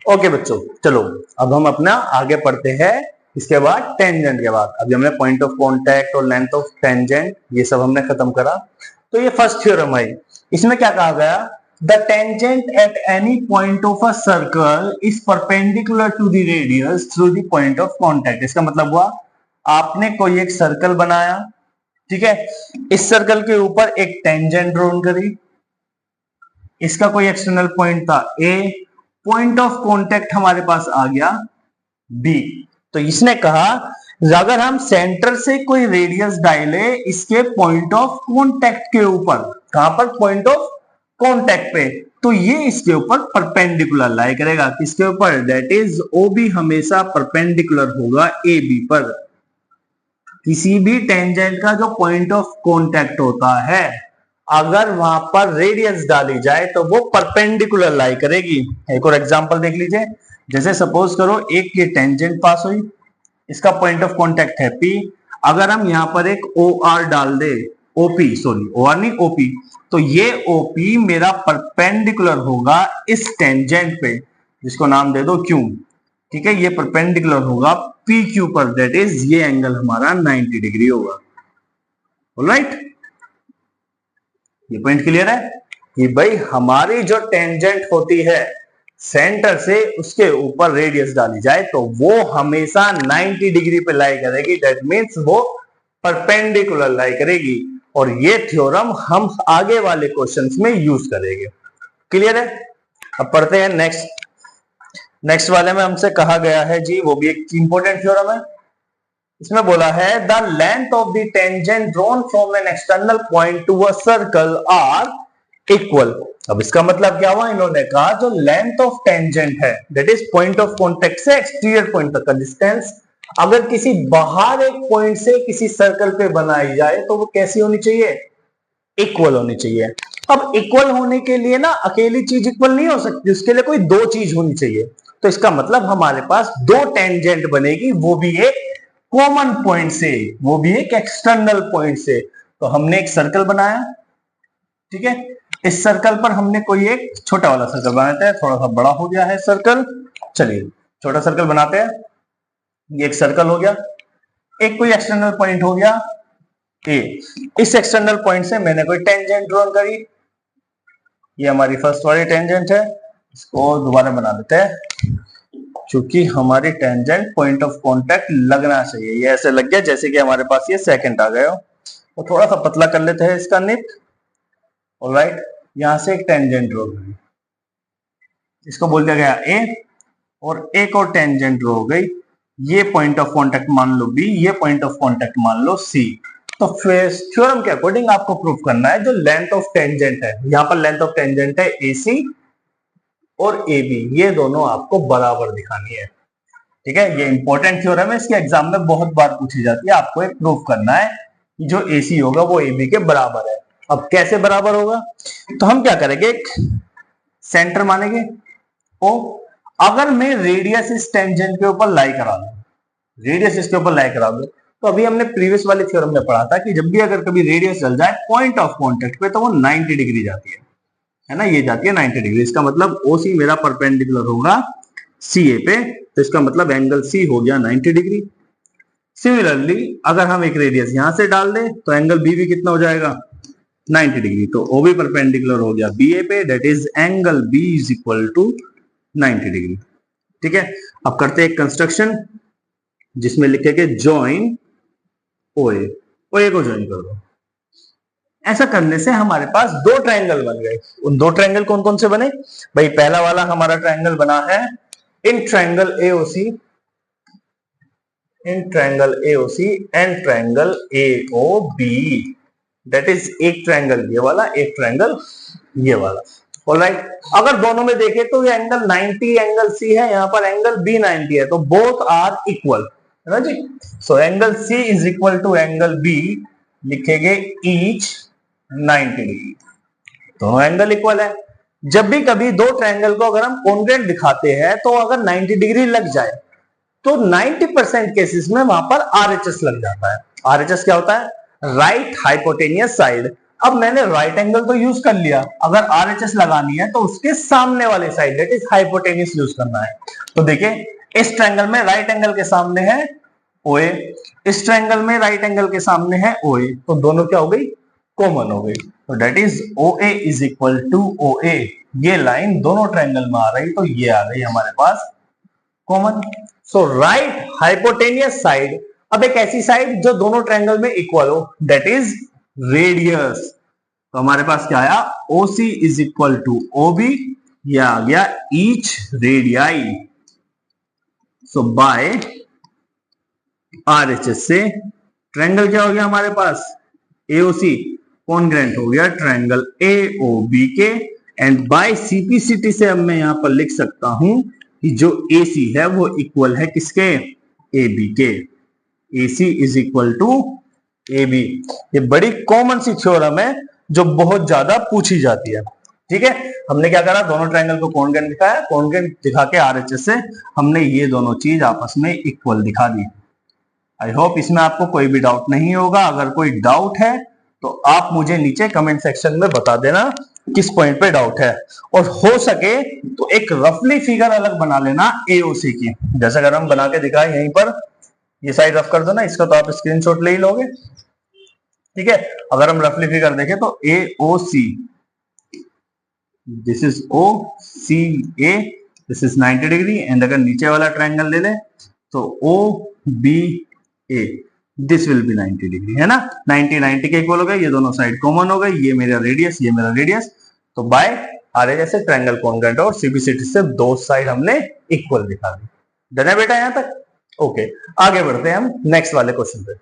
Okay बच्चों, चलो अब हम अपना आगे पढ़ते हैं। इसके बाद टेंजेंट के बाद अभी हमने पॉइंट ऑफ कांटेक्ट और लेंथ ऑफ टेंजेंट ये सब हमने खत्म करा। तो ये फर्स्ट थ्योरम है। इसमें क्या कहा गया, the tangent at any point of a circle is perpendicular to the radius through the point of contact. इसका मतलब हुआ आपने कोई एक सर्कल बनाया, ठीक है, इस सर्कल के ऊपर एक टेंजेंट ड्रॉन करी, इसका कोई एक्सटर्नल पॉइंट था ए, पॉइंट ऑफ कांटेक्ट हमारे पास आ गया बी। तो इसने कहा अगर हम सेंटर से कोई रेडियस डाले इसके पॉइंट ऑफ कांटेक्ट के ऊपर, कहां पर, पॉइंट ऑफ कांटेक्ट पे, तो ये इसके ऊपर परपेंडिकुलर लाई करेगा। किसके ऊपर, दैट इज ओ बी हमेशा परपेंडिकुलर होगा ए बी पर। किसी भी टेंजेंट का जो पॉइंट ऑफ कांटेक्ट होता है अगर वहां पर रेडियस डाली जाए तो वो परपेंडिकुलर लाई करेगी। एक और एग्जांपल देख लीजिए, जैसे सपोज करो एक ये टेंजेंट पास हुई, इसका पॉइंट ऑफ कांटेक्ट है P, अगर हम यहां पर एक OR डाल दे, OP सॉरी OR नहीं OP, तो ये OP मेरा परपेंडिकुलर होगा इस टेंजेंट पे, जिसको नाम दे दो Q, ठीक है, ये परपेंडिकुलर होगा PQ पर, दैट इज ये एंगल हमारा 90 डिग्री होगा। ऑलराइट, ये पॉइंट क्लियर है कि भाई हमारी जो टेंजेंट होती है सेंटर से उसके ऊपर रेडियस डाली जाए तो वो हमेशा 90 डिग्री पे लाई करेगी, दैट मींस वो परपेंडिकुलर लाई करेगी। और ये थ्योरम हम आगे वाले क्वेश्चंस में यूज करेंगे। क्लियर है? अब पढ़ते हैं नेक्स्ट वाले में हमसे कहा गया है जी, वो भी एक इंपॉर्टेंट थ्योरम है। इसमें बोला है the length of the tangent drawn from an external point to a circle are equal. अब इसका मतलब क्या हुआ, इन्होंने कहा जो लेंथ ऑफ टेंजेंट है that is point of contact से एक्सटीरियर पॉइंट तक का डिस्टेंस, अगर किसी बाहर एक पॉइंट से किसी सर्कल पे बनाई जाए तो वो कैसी होनी चाहिए, इक्वल होनी चाहिए। अब इक्वल होने के लिए ना अकेली चीज इक्वल नहीं हो सकती, उसके लिए कोई दो चीज होनी चाहिए। तो इसका मतलब हमारे पास दो टेंजेंट बनेगी, वो भी एक कॉमन पॉइंट से, वो भी एक एक्सटर्नल पॉइंट से। तो हमने एक सर्कल बनाया, ठीक है, इस सर्कल पर हमने कोई एक छोटा वाला सर्कल बनाते हैं, थोड़ा सा बड़ा हो गया है सर्कल, चलिए छोटा सर्कल बनाते हैं। ये एक सर्कल हो गया, एक कोई एक्सटर्नल पॉइंट हो गया ए, इस एक्सटर्नल पॉइंट से मैंने कोई टेंजेंट ड्रॉ करी, ये हमारी फर्स्ट वाली टेंजेंट है, इसको दोबारा बना देते हैं क्योंकि हमारी टेंजेंट पॉइंट ऑफ कांटेक्ट लगना चाहिए। ये ऐसे लग गया जैसे कि हमारे पास ये सेकंड आ गया हो, तो थोड़ा सा पतला कर लेते हैं इसका निप। ऑलराइट, यहां से एक टेंजेंट ड्रॉ करी, इसको बोल दिया गया ए, और एक और टेंजेंट ड्रॉ हो गई, ये पॉइंट ऑफ कांटेक्ट मान लो बी, ये पॉइंट ऑफ कांटेक्ट मान लो सी। तो थ्योरम के अकॉर्डिंग आपको प्रूफ करना है जो लेंथ ऑफ टेंजेंट है, यहां पर लेंथ ऑफ टेंजेंट है AC और AB, ये दोनों आपको बराबर दिखानी है। ठीक है, ये इंपॉर्टेंट थ्योरम है, इसके एग्जाम में बहुत बार पूछी जाती है। आपको एक प्रूफ करना है कि जो AC होगा वो AB के बराबर है। अब कैसे बराबर होगा, तो हम क्या करेंगे, एक सेंटर मानेंगे ओ, अगर मैं रेडियस इस टेंजेंट के ऊपर लाई करा दूं, रेडियस इसके ऊपर लाई करा दूं, तो अभी हमने प्रीवियस वाले थ्योरम में पढ़ा था कि जब भी अगर कभी रेडियस चल जाए पॉइंट ऑफ कांटेक्ट पे तो वो 90 डिग्री जाती है ना, ये जाती है 90 डिग्री। इसका मतलब OC मेरा परपेंडिकुलर होगा CA पे, तो इसका मतलब एंगल C हो गया 90 डिग्री। सिमिलरली अगर हम एक रेडियस यहां से डाल दें तो एंगल B भी कितना हो जाएगा, 90 डिग्री। तो OB परपेंडिकुलर हो गया BA पे, that is angle B is equal to 90 degree. ठीक है, अब करते हैं एक कंस्ट्रक्शन जिसमें लिखेंगे जॉइन OA को ज्वाइन कर दो। ऐसा करने से हमारे पास दो ट्रायंगल बन गए। उन दो ट्रायंगल कौन कौन से बने भाई, पहला वाला हमारा ट्रायंगल बना है in triangle AOC and triangle AOB, that is एक ट्रायंगल ये वाला, एक ट्रायंगल ये वाला। ऑलराइट, अगर दोनों में देखें तो ये एंगल 90 एंगल C है, यहां पर एंगल B 90 है, तो बोथ आर इक्वल है ना जी। So angle C is equal to angle B, लिखेंगे ईच 90 डिग्री, दोनों एंगल इक्वल है। जब भी कभी दो ट्रायंगल को अगर हम कॉन्ग्रुएंट दिखाते हैं तो अगर 90 डिग्री लग जाए तो 90% केसेस में वहां पर RHS लग जाता है। RHS क्या होता है, राइट हाइपोटेनियस साइड। अब मैंने राइट एंगल तो यूज कर लिया, अगर आरएचएस लगानी है तो उसके सामने वाले side that is hypotenuse use करना है। तो देखिए इस ट्रायंगल में राइट एंगल के सामने है ओए, इस ट्रायंगल में राइट एंगल के सामने है ओए, तो दोनों क्या हो गई, कॉमन हो गई। तो that is OA is equal to OA, ये लाइन दोनों ट्रायंगल में आ रही, तो ये आ गई हमारे पास common. So right hypotenuse side, अब एक ऐसी साइड जो दोनों ट्रायंगल में इक्वल हो, दैट इज रेडियस। तो हमारे पास क्या आया, OC is equal to OB, ये आ गया each radii. So by RHS से ट्रायंगल क्या हो गया हमारे पास, AOC कॉन्ग्रेंट हो गया ट्रायंगल AOB के, एंड बाय CPCT से अब मैं यहां पर लिख सकता हूं कि जो AC है वो इक्वल है किसके, AB के। AC is equal to AB, ये बड़ी कॉमन सी थ्योरम है जो बहुत ज्यादा पूछी जाती है। ठीक है, हमने क्या करा, दोनों ट्रायंगल को कॉन्ग्रेंट दिखाया, कॉन्ग्रेंट दिखा के RHS से हमने ये दोनों चीज आपस में इक्वल दिखा दी। आई होप इसमें आपको कोई भी डाउट नहीं होगा। अगर कोई डाउट है तो आप मुझे नीचे कमेंट सेक्शन में बता देना किस पॉइंट पे डाउट है, और हो सके तो एक रफली फिगर अलग बना लेना AOC की, जैसे अगर हम बना के दिखाए यहीं पर, ये साइड रफ कर दो ना इसका, तो आप स्क्रीनशॉट ले ही लोगे। ठीक है, अगर हम रफली फिगर देखें तो AOC, this is OCA, this is 90 degree, and अगर नीचे वाला ट्रायंगल ले ले तो OBA, this will be 90 degree, है ना, 90 के इक्वल हो गए, ये दोनों साइड कॉमन हो गई, ये मेरा रेडियस, ये मेरा रेडियस। तो बाय RHS से ट्रायंगल कॉन्ग्रेंट और CPCT से दो साइड हमने इक्वल दिखा दी। डन है बेटा यहां तक? ओके, आगे बढ़ते हैं हम नेक्स्ट वाले क्वेश्चन पे।